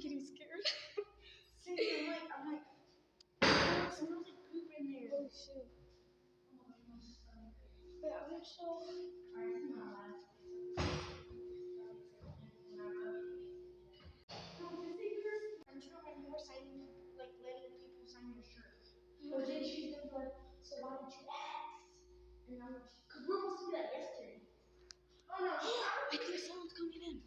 getting scared. See, I'm like, someone's like poop in there. Oh shit. Wait, I'm so. Alright, this is my last. No, just say yours. I'm sure when you were signing, like letting people sign your shirt. But then she's gonna be like, so why did you ask? And I'm like, because we're supposed to do that yesterday. Oh no, I think someone's coming in.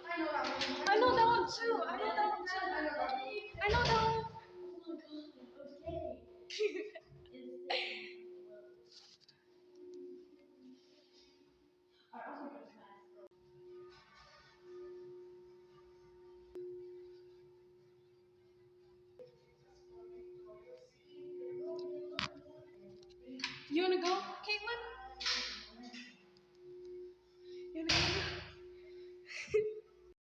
I know that one. I know that one too. I know that one too. I know that one. I know that one. Oh my god, okay. Alright, I'm gonna go to class. You wanna go?